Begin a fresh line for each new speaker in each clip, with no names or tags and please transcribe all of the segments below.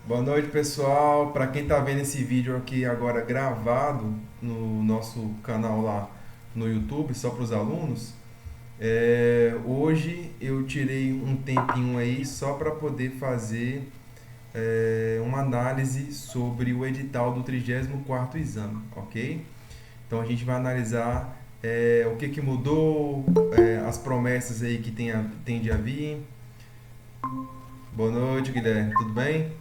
Boa noite, pessoal. Para quem está vendo esse vídeo aqui agora gravado no nosso canal lá no YouTube, só para os alunos, hoje eu tirei um tempinho aí só para poder fazer uma análise sobre o edital do 34º exame, ok? Então a gente vai analisar o que, que mudou, as promessas aí que tende a vir. Boa noite, Guilherme. Tudo bem?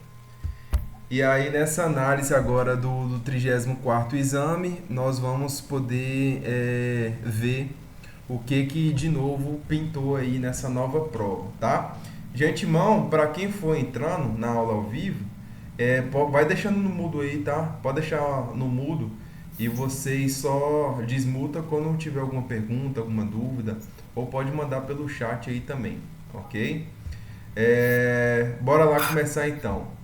E aí, nessa análise agora do 34º exame, nós vamos poder ver o que de novo pintou aí nessa nova prova, tá? De antemão, para quem for entrando na aula ao vivo, vai deixando no mudo aí, tá? Pode deixar no mudo e vocês só desmuta quando tiver alguma pergunta, alguma dúvida, ou pode mandar pelo chat aí também, ok? Bora lá começar então.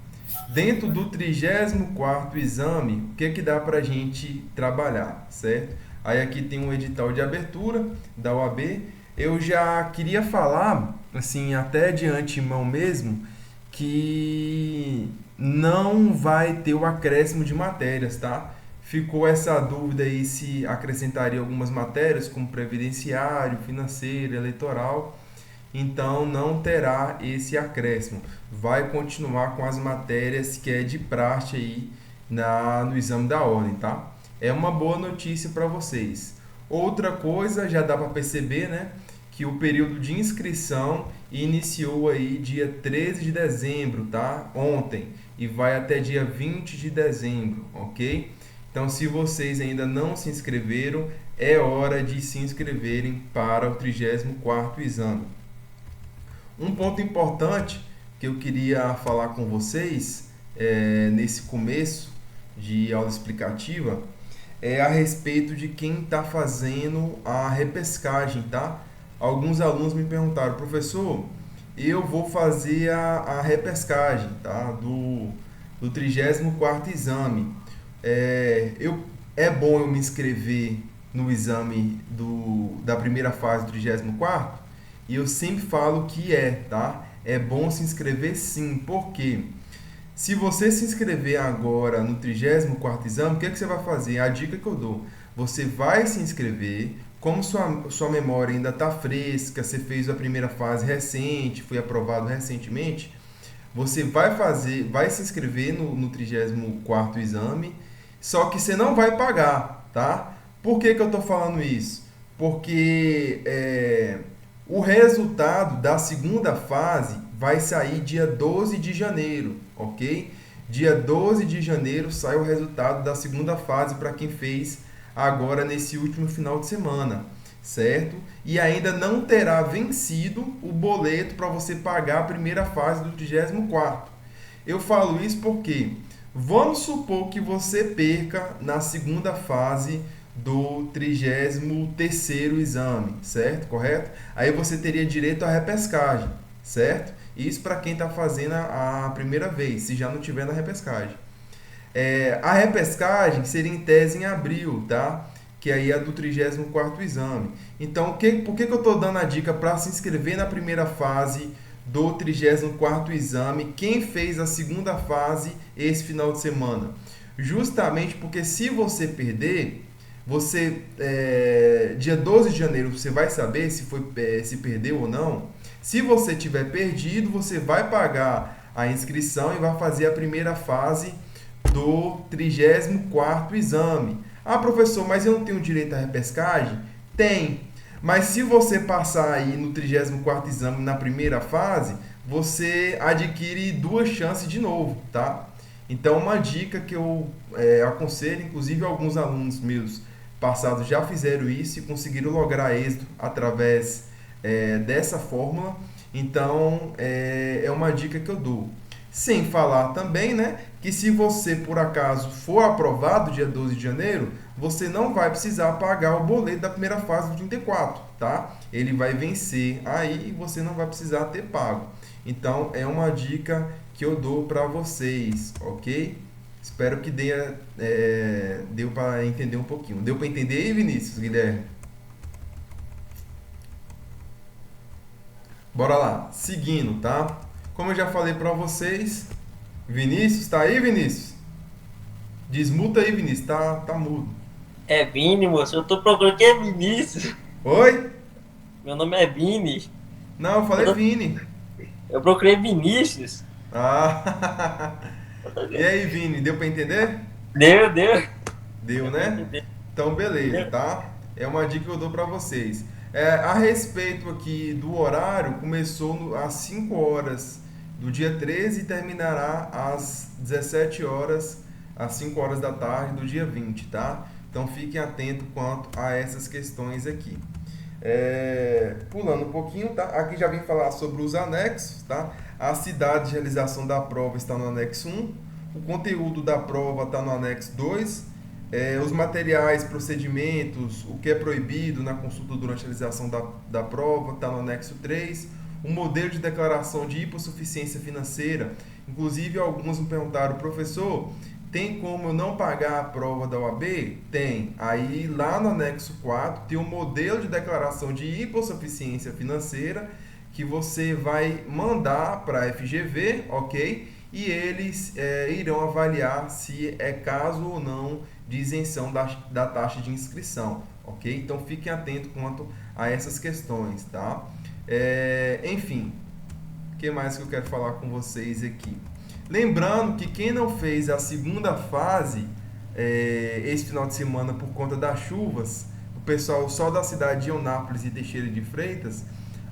Dentro do 34º exame, o que dá para a gente trabalhar, certo? Aí aqui tem um edital de abertura da OAB. Eu já queria falar, assim, até de antemão mesmo, que não vai ter o acréscimo de matérias, tá? Ficou essa dúvida aí se acrescentaria algumas matérias, como previdenciário, financeiro, eleitoral. Então não terá esse acréscimo. Vai continuar com as matérias que é de praxe aí no exame da ordem, tá? É uma boa notícia para vocês. Outra coisa, já dá para perceber, né, que o período de inscrição iniciou aí dia 13 de dezembro, tá? Ontem, e vai até dia 20 de dezembro, ok? Então, se vocês ainda não se inscreveram, é hora de se inscreverem para o 34º exame. Um ponto importante que eu queria falar com vocês nesse começo de aula explicativa é a respeito de quem está fazendo a repescagem, tá? Alguns alunos me perguntaram, professor, eu vou fazer a repescagem, tá? Do 34º exame. É bom eu me inscrever no exame da primeira fase do 34º? E eu sempre falo que tá? É bom se inscrever sim, porque se você se inscrever agora no 34º exame, o que você vai fazer? A dica que eu dou, você vai se inscrever, como sua memória ainda está fresca, você fez a primeira fase recente, foi aprovado recentemente, você vai se inscrever no 34º exame, só que você não vai pagar, tá? Por que eu estou falando isso? Porque o resultado da segunda fase vai sair dia 12 de janeiro, ok? Dia 12 de janeiro sai o resultado da segunda fase para quem fez agora nesse último final de semana, certo? E ainda não terá vencido o boleto para você pagar a primeira fase do 34º. Eu falo isso porque vamos supor que você perca na segunda fase do 33º exame, certo? Correto? Aí você teria direito à repescagem, certo? Isso para quem está fazendo a primeira vez, se já não tiver na repescagem. A repescagem seria em tese em abril, tá? Que aí é do 34º exame. Então, por que eu estou dando a dica para se inscrever na primeira fase do 34º exame? Quem fez a segunda fase esse final de semana? Justamente porque se você perder, dia 12 de janeiro você vai saber se perdeu ou não. Se você tiver perdido, você vai pagar a inscrição e vai fazer a primeira fase do 34º exame. Ah, professor, mas eu não tenho direito à repescagem? Tem. Mas se você passar aí no 34º exame na primeira fase, você adquire duas chances de novo, tá? Então, uma dica que eu aconselho, inclusive alguns alunos meus passados já fizeram isso e conseguiram lograr êxito através dessa fórmula. Então, é uma dica que eu dou. Sem falar também, né, que se você por acaso for aprovado dia 12 de janeiro, você não vai precisar pagar o boleto da primeira fase do 34, tá? Ele vai vencer aí e você não vai precisar ter pago. Então, é uma dica que eu dou para vocês, ok? Espero que deu para entender um pouquinho. Deu para entender aí, Vinícius, Guilherme? Bora lá, seguindo, tá? Como eu já falei para vocês, Vinícius, tá aí, Vinícius? Desmuta aí, Vinícius, tá mudo.
É Vini, moço. Eu tô procurando quem é Vinícius.
Oi?
Meu nome é Vini.
Não, eu
Eu,
falei
tô-
Vini.
eu procurei Vinícius.
Ah, e aí, Vini, deu pra entender?
Deu.
Deu,
Deu pra
né?
entender.
Então, beleza,
Deu.
tá? É uma dica que eu dou pra vocês. A respeito aqui do horário, começou às 5 horas do dia 13 e terminará às 17 horas, às 5 horas da tarde do dia 20, tá? Então, fiquem atentos quanto a essas questões aqui. Pulando um pouquinho, tá? Aqui já vim falar sobre os anexos, tá? A cidade de realização da prova está no anexo 1, o conteúdo da prova está no anexo 2, os materiais, procedimentos, o que é proibido na consulta durante a realização da prova está no anexo 3, o modelo de declaração de hipossuficiência financeira. Inclusive, alguns me perguntaram, professor, tem como eu não pagar a prova da OAB? Tem. Aí lá no anexo 4 tem o modelo de declaração de hipossuficiência financeira que você vai mandar para a FGV, ok? E eles irão avaliar se é caso ou não de isenção da taxa de inscrição, ok? Então fiquem atentos quanto a essas questões, tá? Enfim, o que mais que eu quero falar com vocês aqui? Lembrando que quem não fez a segunda fase esse final de semana por conta das chuvas, o pessoal só da cidade de Eunápolis e Teixeira de Freitas,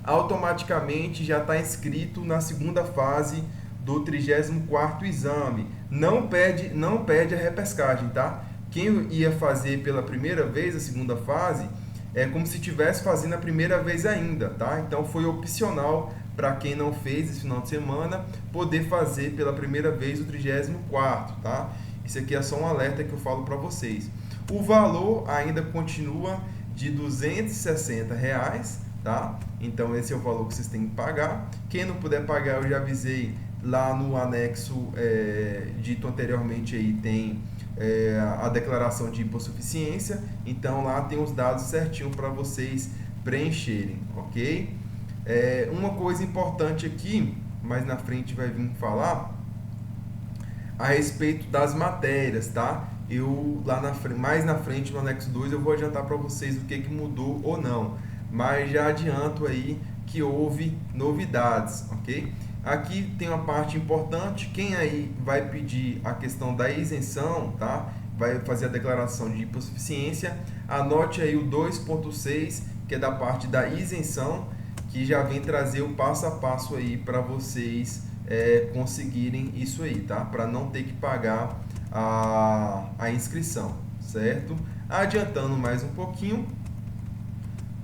automaticamente já está inscrito na segunda fase do 34º exame. Não pede a repescagem, tá? Quem ia fazer pela primeira vez a segunda fase é como se estivesse fazendo a primeira vez ainda, tá? Então foi opcional para quem não fez esse final de semana poder fazer pela primeira vez o 34º, tá? Isso aqui é só um alerta que eu falo para vocês. O valor ainda continua de R$ 260, tá? Então esse é o valor que vocês têm que pagar. Quem não puder pagar, eu já avisei lá no anexo dito anteriormente aí tem a declaração de hipossuficiência, então lá tem os dados certinho para vocês preencherem, ok? Uma coisa importante aqui, mais na frente vai vir falar a respeito das matérias, tá? Eu lá mais na frente no anexo 2 eu vou adiantar para vocês o que mudou ou não, mas já adianto aí que houve novidades, ok? Aqui tem uma parte importante, quem aí vai pedir a questão da isenção, tá? Vai fazer a declaração de hipossuficiência, anote aí o 2.6, que é da parte da isenção, que já vem trazer o passo a passo aí para vocês conseguirem isso aí, tá? Para não ter que pagar a inscrição, certo? Adiantando mais um pouquinho,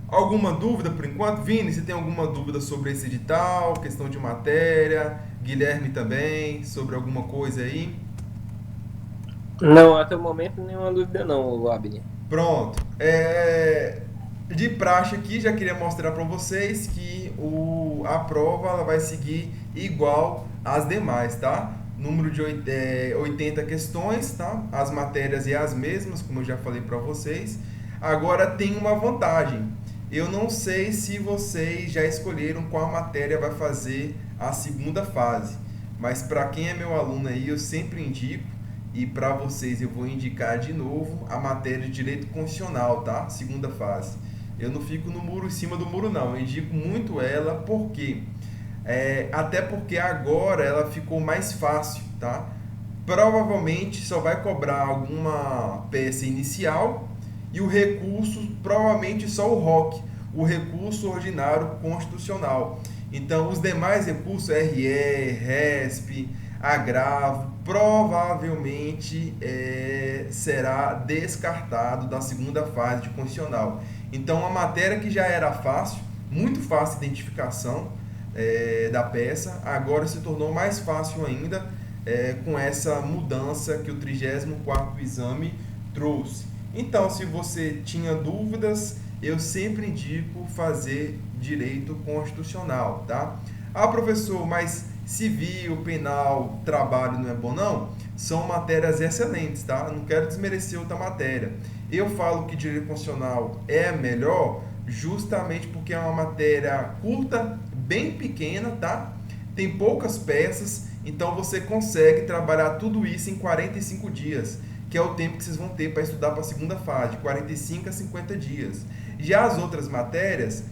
alguma dúvida por enquanto? Vini, você tem alguma dúvida sobre esse edital, questão de matéria? Guilherme também, sobre alguma coisa aí?
Não, até o momento nenhuma dúvida não, Abner.
Pronto. De praxe aqui, já queria mostrar para vocês que a prova ela vai seguir igual às demais, tá? Número de 80 questões, tá? As matérias é as mesmas, como eu já falei para vocês. Agora tem uma vantagem. Eu não sei se vocês já escolheram qual matéria vai fazer a segunda fase, mas para quem é meu aluno aí, eu sempre indico e para vocês eu vou indicar de novo a matéria de Direito Constitucional, tá? Segunda fase. Eu não fico no muro em cima do muro não, eu indico muito ela porque até porque agora ela ficou mais fácil, tá? Provavelmente só vai cobrar alguma peça inicial e o recurso provavelmente só o ROC, o recurso ordinário constitucional. Então os demais recursos RE, RESP, agravo, provavelmente será descartado da segunda fase de constitucional. Então, a matéria que já era fácil, muito fácil de identificação da peça, agora se tornou mais fácil ainda com essa mudança que o 34º exame trouxe. Então, se você tinha dúvidas, eu sempre indico fazer direito constitucional, tá? Ah, professor, mas civil, penal, trabalho não é bom não? São matérias excelentes, tá? Não quero desmerecer outra matéria. Eu falo que direito constitucional é melhor justamente porque é uma matéria curta, bem pequena, tá? Tem poucas peças então você consegue trabalhar tudo isso em 45 dias, que é o tempo que vocês vão ter para estudar para a segunda fase, de 45 a 50 dias. Já as outras matérias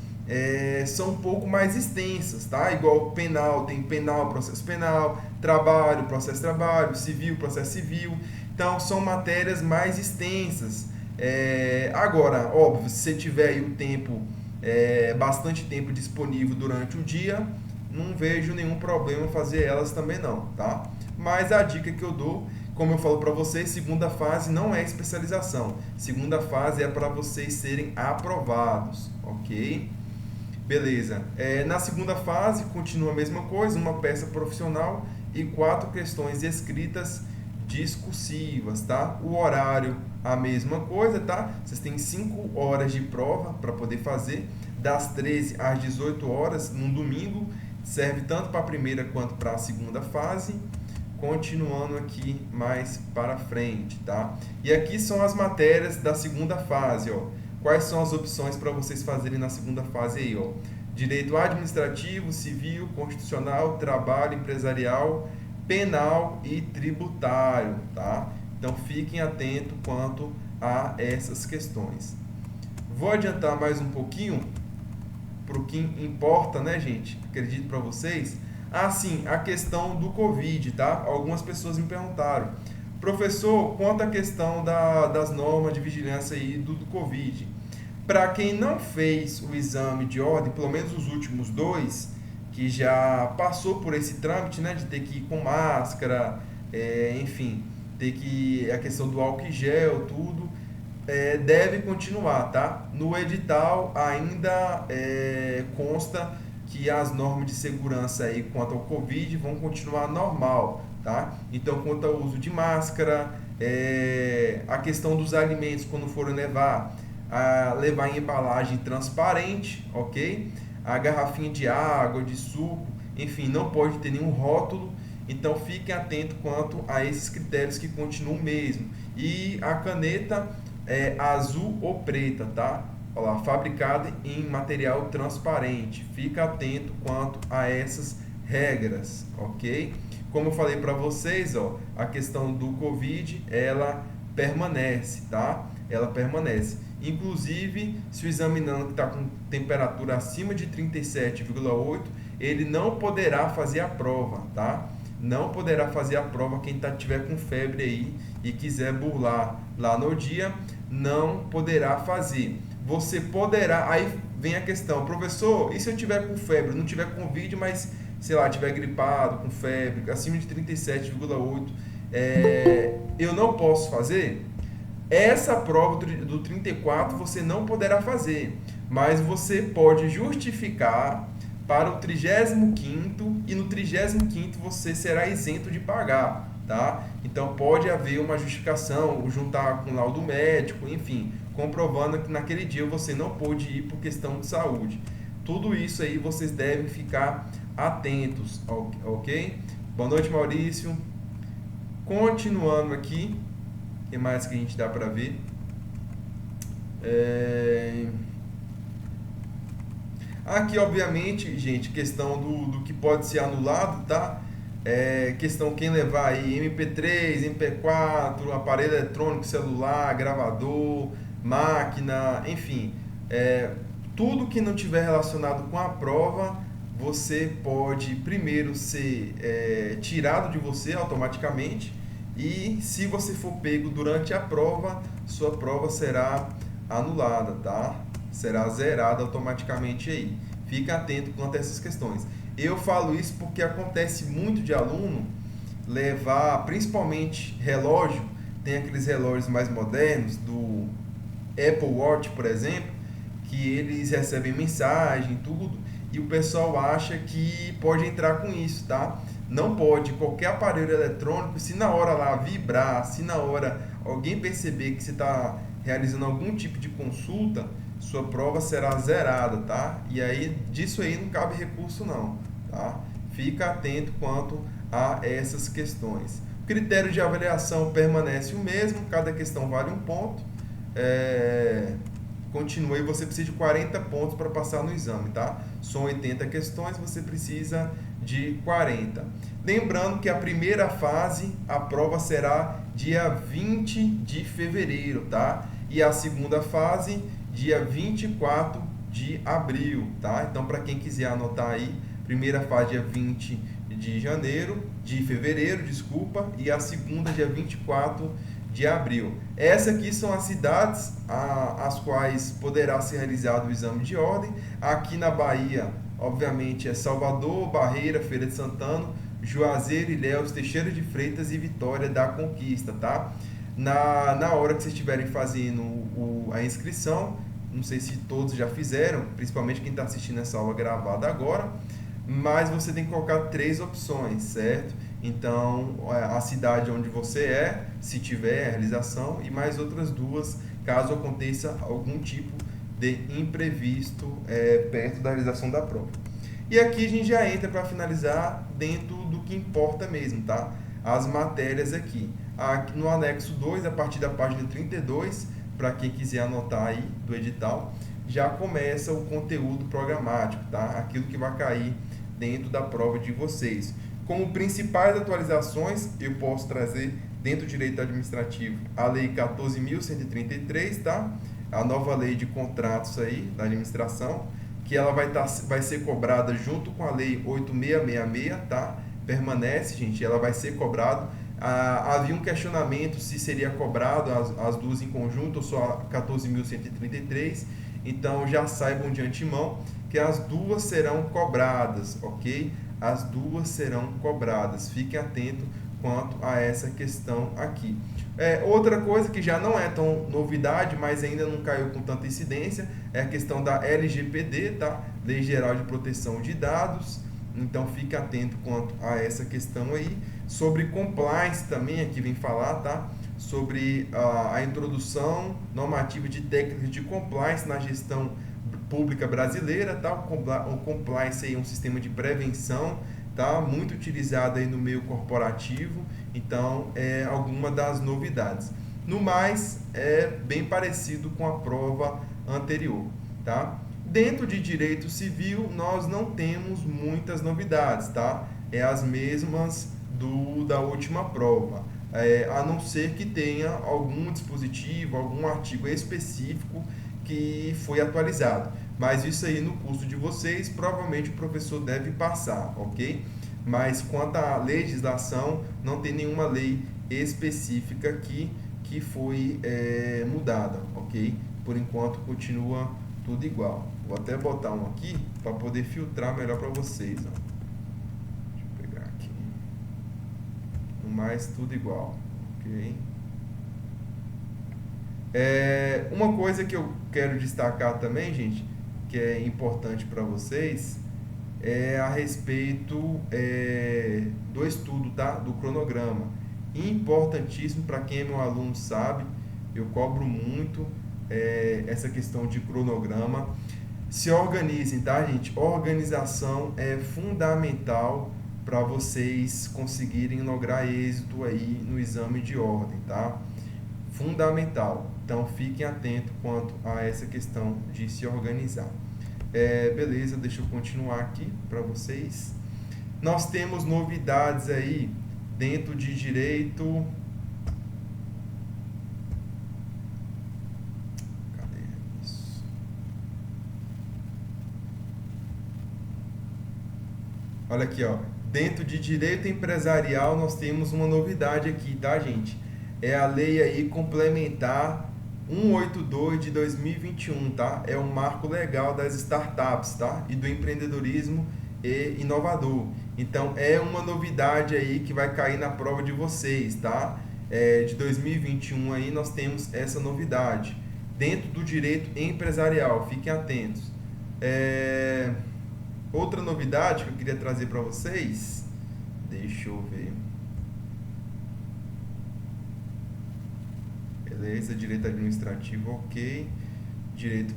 são um pouco mais extensas, tá? Igual penal, tem penal, processo penal, trabalho, processo trabalho, civil, processo civil. Então, são matérias mais extensas. Agora, óbvio, se você tiver aí o tempo, bastante tempo disponível durante o dia, não vejo nenhum problema fazer elas também não, tá? Mas a dica que eu dou, como eu falo para vocês, segunda fase não é especialização. Segunda fase é para vocês serem aprovados, ok? Beleza. Na segunda fase, continua a mesma coisa, uma peça profissional e 4 questões escritas discursivas, tá? O horário, a mesma coisa, tá? Vocês têm 5 horas de prova para poder fazer, das 13 às 18 horas, num domingo, serve tanto para a primeira quanto para a segunda fase. Continuando aqui mais para frente, tá? E aqui são as matérias da segunda fase, ó. Quais são as opções para vocês fazerem na segunda fase aí, ó? Direito administrativo, civil, constitucional, trabalho, empresarial, penal e tributário, tá? Então fiquem atentos quanto a essas questões. Vou adiantar mais um pouquinho para o que importa, né, gente? Acredito para vocês. Sim, a questão do Covid, tá? Algumas pessoas me perguntaram, professor, quanto à questão das normas de vigilância aí do Covid? Para quem não fez o exame de ordem, pelo menos os últimos 2, que já passou por esse trâmite, né, de ter que ir com máscara, enfim, ter que a questão do álcool em gel, tudo, deve continuar, tá? No edital ainda consta que as normas de segurança aí quanto ao Covid vão continuar normal, tá? Então, quanto ao uso de máscara, a questão dos alimentos quando forem levar em embalagem transparente, ok? A garrafinha de água, de suco, enfim, não pode ter nenhum rótulo, então fiquem atentos quanto a esses critérios que continuam mesmo. E a caneta azul ou preta, tá? Olha lá, fabricada em material transparente. Fica atento quanto a essas regras, ok? Como eu falei para vocês, ó, a questão do Covid, ela permanece, tá? Ela permanece. Inclusive, se o examinando está com temperatura acima de 37,8, ele não poderá fazer a prova, tá? Não poderá fazer a prova quem tiver com febre aí e quiser burlar lá no dia, não poderá fazer. Você poderá, aí vem a questão, professor, e se eu tiver com febre, não tiver com Covid, mas, sei lá, tiver gripado, com febre, acima de 37,8, eu não posso fazer? Essa prova do 34 você não poderá fazer, mas você pode justificar para o 35º e no 35º você será isento de pagar, tá? Então pode haver uma justificação, juntar com laudo médico, enfim, comprovando que naquele dia você não pôde ir por questão de saúde. Tudo isso aí vocês devem ficar atentos, ok? Boa noite, Maurício. Continuando aqui, o que mais que a gente dá para ver? Aqui, obviamente, gente, questão do que pode ser anulado, tá? Questão quem levar aí MP3, MP4, aparelho eletrônico, celular, gravador, máquina, enfim, tudo que não tiver relacionado com a prova, você pode primeiro ser tirado de você automaticamente, e se você for pego durante a prova, sua prova será anulada, tá? Será zerada automaticamente aí. Fica atento quanto a essas questões. Eu falo isso porque acontece muito de aluno levar, principalmente relógio, tem aqueles relógios mais modernos, do Apple Watch, por exemplo, que eles recebem mensagem, tudo, e o pessoal acha que pode entrar com isso, tá? Não pode. Qualquer aparelho eletrônico, se na hora lá vibrar, se na hora alguém perceber que você está realizando algum tipo de consulta, sua prova será zerada, tá? E aí, disso aí não cabe recurso não, tá? Fica atento quanto a essas questões. O critério de avaliação permanece o mesmo, cada questão vale 1 ponto. Continua, e você precisa de 40 pontos para passar no exame, tá? São 80 questões, você precisa de 40. Lembrando que a primeira fase, a prova será dia 20 de fevereiro, tá? E a segunda fase, dia 24 de abril, tá? Então, para quem quiser anotar aí, primeira fase dia 20 de fevereiro, desculpa, e a segunda dia 24 de abril. Essas aqui são as cidades as quais poderá ser realizado o exame de ordem. Aqui na Bahia, obviamente, é Salvador, Barreira, Feira de Santana, Juazeiro, Ilhéus, Teixeira de Freitas e Vitória da Conquista, tá? Na hora que vocês estiverem fazendo a inscrição, não sei se todos já fizeram, principalmente quem está assistindo essa aula gravada agora, mas você tem que colocar 3 opções, certo? Então, a cidade onde você é, se tiver a realização, e mais outras 2, caso aconteça algum tipo de imprevisto perto da realização da prova. E aqui a gente já entra para finalizar dentro do que importa mesmo, tá? As matérias aqui. Aqui no anexo 2, a partir da página 32, para quem quiser anotar aí do edital, já começa o conteúdo programático, tá? Aquilo que vai cair dentro da prova de vocês. Como principais atualizações, eu posso trazer dentro do direito administrativo a lei 14.133, tá? A nova lei de contratos aí da administração, que ela vai ser cobrada junto com a lei 8666, tá? Permanece, gente, ela vai ser cobrada. Havia um questionamento se seria cobrado as 2 em conjunto ou só a 14.133, então já saibam de antemão que as 2 serão cobradas, ok? As 2 serão cobradas, fiquem atentos quanto a essa questão aqui. Outra coisa que já não é tão novidade, mas ainda não caiu com tanta incidência, é a questão da LGPD, tá? Lei Geral de Proteção de Dados. Então fique atento quanto a essa questão aí. Sobre compliance também aqui vem falar, tá? Sobre a introdução normativa de técnicas de compliance na gestão pública brasileira, tá? O compliance aí é um sistema de prevenção, tá? Muito utilizado aí no meio corporativo. Então, é alguma das novidades. No mais, é bem parecido com a prova anterior, tá? Dentro de direito civil, nós não temos muitas novidades, tá? É as mesmas da última prova, a não ser que tenha algum dispositivo, algum artigo específico que foi atualizado. Mas isso aí no curso de vocês, provavelmente o professor deve passar, ok? Mas quanto à legislação, não tem nenhuma lei específica aqui que foi mudada, ok? Por enquanto continua tudo igual. Vou até botar um aqui para poder filtrar melhor para vocês. Ó. Deixa eu pegar aqui. No mais, tudo igual, ok? Uma coisa que eu quero destacar também, gente, que é importante para vocês, é a respeito do estudo, tá? Do cronograma. Importantíssimo para quem é meu aluno sabe, eu cobro muito essa questão de cronograma. Se organizem, tá, gente? Organização é fundamental para vocês conseguirem lograr êxito aí no exame de ordem, tá? Fundamental. Então, fiquem atentos quanto a essa questão de se organizar. Beleza, deixa eu continuar aqui para vocês. Nós temos novidades aí dentro de direito. Cadê isso? Olha aqui, ó. Dentro de direito empresarial, nós temos uma novidade aqui, tá, gente? É a lei aí complementar 182 de 2021, tá? É o marco legal das startups, tá? E do empreendedorismo e inovador. Então, é uma novidade aí que vai cair na prova de vocês, tá? De 2021 aí nós temos essa novidade. Dentro do direito empresarial, fiquem atentos. Outra novidade que eu queria trazer para vocês, deixa eu ver. Beleza, direito administrativo, ok. Direito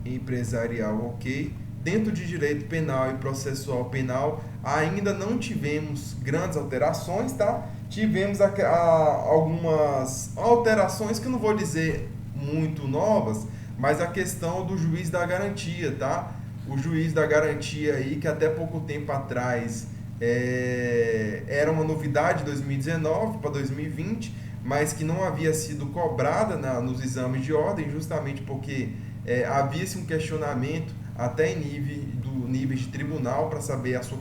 empresarial, ok. Dentro de direito penal e processual penal, ainda não tivemos grandes alterações, tá? Tivemos algumas alterações que eu não vou dizer muito novas, mas a questão do juiz da garantia, tá? O juiz da garantia aí, que até pouco tempo atrás era uma novidade de 2019 para 2020, mas que não havia sido cobrada nos exames de ordem, justamente porque havia-se um questionamento até em nível de tribunal para saber a sua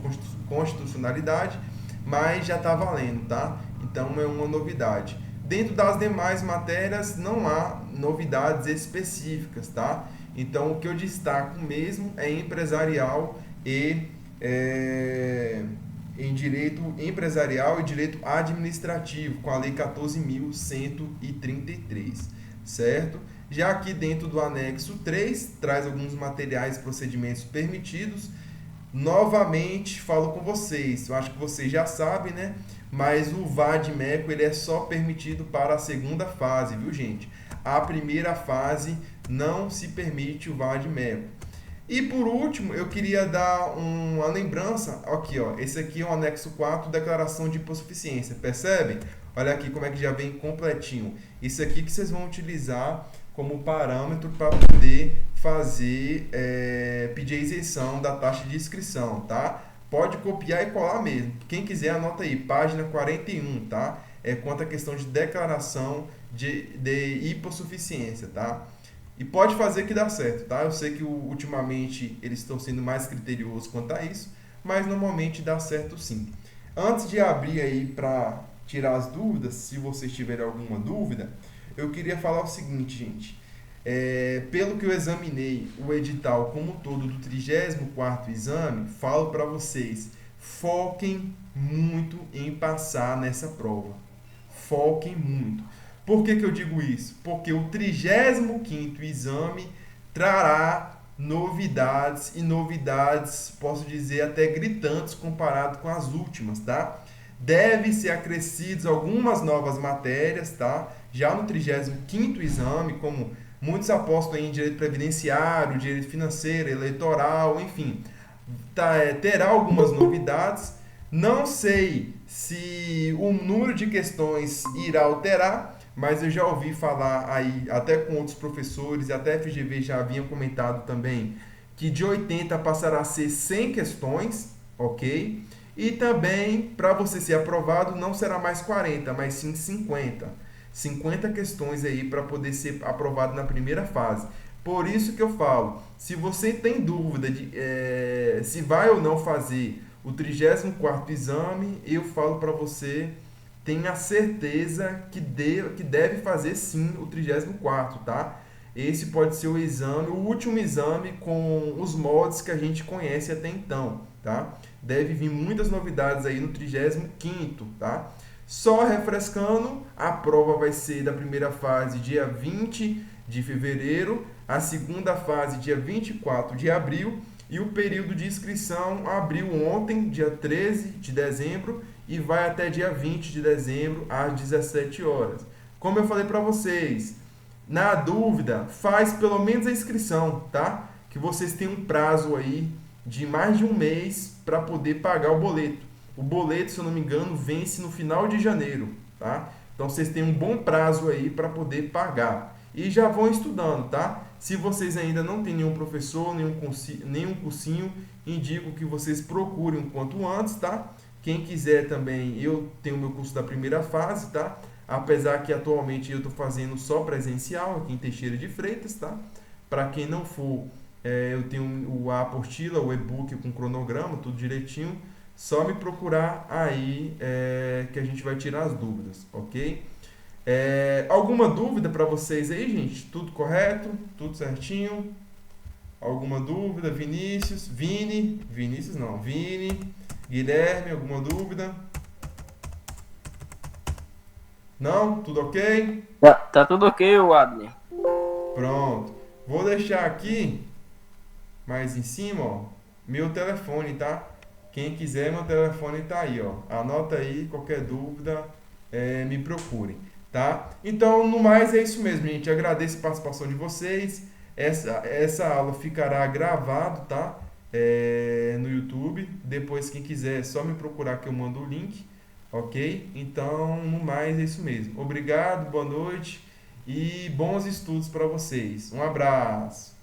constitucionalidade, mas já está valendo, tá? Então é uma novidade. Dentro das demais matérias não há novidades específicas, tá? Então o que eu destaco mesmo é empresarial e em direito empresarial e direito administrativo, com a Lei 14.133, certo? Já aqui dentro do anexo 3, traz alguns materiais e procedimentos permitidos. Novamente, falo com vocês, eu acho que vocês já sabem, né? Mas o VAD-MECO ele é só permitido para a segunda fase, viu, gente? A primeira fase não se permite o VAD-MECO. E por último, eu queria dar uma lembrança, aqui ó, esse aqui é o anexo 4, declaração de hipossuficiência, percebem? Olha aqui como é que já vem completinho. Isso aqui que vocês vão utilizar como parâmetro para poder fazer, pedir a isenção da taxa de inscrição, tá? Pode copiar e colar mesmo. Quem quiser anota aí, página 41, tá? Quanto à questão de declaração de hipossuficiência, tá? E pode fazer que dá certo, tá? Eu sei que ultimamente eles estão sendo mais criteriosos quanto a isso, mas normalmente dá certo sim. Antes de abrir aí para tirar as dúvidas, se vocês tiverem alguma dúvida, eu queria falar o seguinte, gente. Pelo que eu examinei o edital como um todo do 34º exame, falo para vocês, foquem muito em passar nessa prova. Foquem muito. Por que eu digo isso? Porque o 35º exame trará novidades, e novidades, posso dizer, até gritantes comparado com as últimas, tá? Deve ser acrescidas algumas novas matérias, tá? Já no 35º exame, como muitos apostam em direito previdenciário, direito financeiro, eleitoral, enfim, terá algumas novidades. Não sei se o número de questões irá alterar, mas eu já ouvi falar aí, até com outros professores, e até a FGV já haviam comentado também, que de 80 passará a ser 100 questões, ok? E também, para você ser aprovado, não será mais 40, mas sim 50. 50 questões aí para poder ser aprovado na primeira fase. Por isso que eu falo, se você tem dúvida de se vai ou não fazer o 34º exame, eu falo para você, tenha certeza que deve fazer sim o 34º, tá? Esse pode ser o exame, o último exame com os moldes que a gente conhece até então, tá? Deve vir muitas novidades aí no 35º, tá? Só refrescando, a prova vai ser da primeira fase dia 20 de fevereiro, a segunda fase dia 24 de abril, e o período de inscrição abriu ontem, dia 13 de dezembro, e vai até dia 20 de dezembro, às 17 horas. Como eu falei para vocês, na dúvida, faz pelo menos a inscrição, tá? Que vocês têm um prazo aí de mais de um mês para poder pagar o boleto. O boleto, se eu não me engano, vence no final de janeiro, tá? Então vocês têm um bom prazo aí para poder pagar. E já vão estudando, tá? Se vocês ainda não têm nenhum professor, nenhum cursinho, indico que vocês procurem o quanto antes, tá? Quem quiser também, eu tenho o meu curso da primeira fase, tá? Apesar que atualmente eu estou fazendo só presencial aqui em Teixeira de Freitas, tá? Para quem não for, eu tenho a apostila, o e-book com cronograma, tudo direitinho. Só me procurar aí que a gente vai tirar as dúvidas, ok? Alguma dúvida para vocês aí, gente? Tudo correto? Tudo certinho? Alguma dúvida? Vini, Guilherme, alguma dúvida? Não? Tudo ok?
Tá tudo ok, Abner.
Pronto. Vou deixar aqui, mais em cima, ó, meu telefone, tá? Quem quiser, meu telefone tá aí, ó. Anota aí, qualquer dúvida, me procurem, tá? Então, no mais, é isso mesmo, gente. Agradeço a participação de vocês. Essa aula ficará gravado, tá? No YouTube. Depois, quem quiser, é só me procurar que eu mando o link, ok? Então, no mais, é isso mesmo. Obrigado, boa noite e bons estudos para vocês. Um abraço.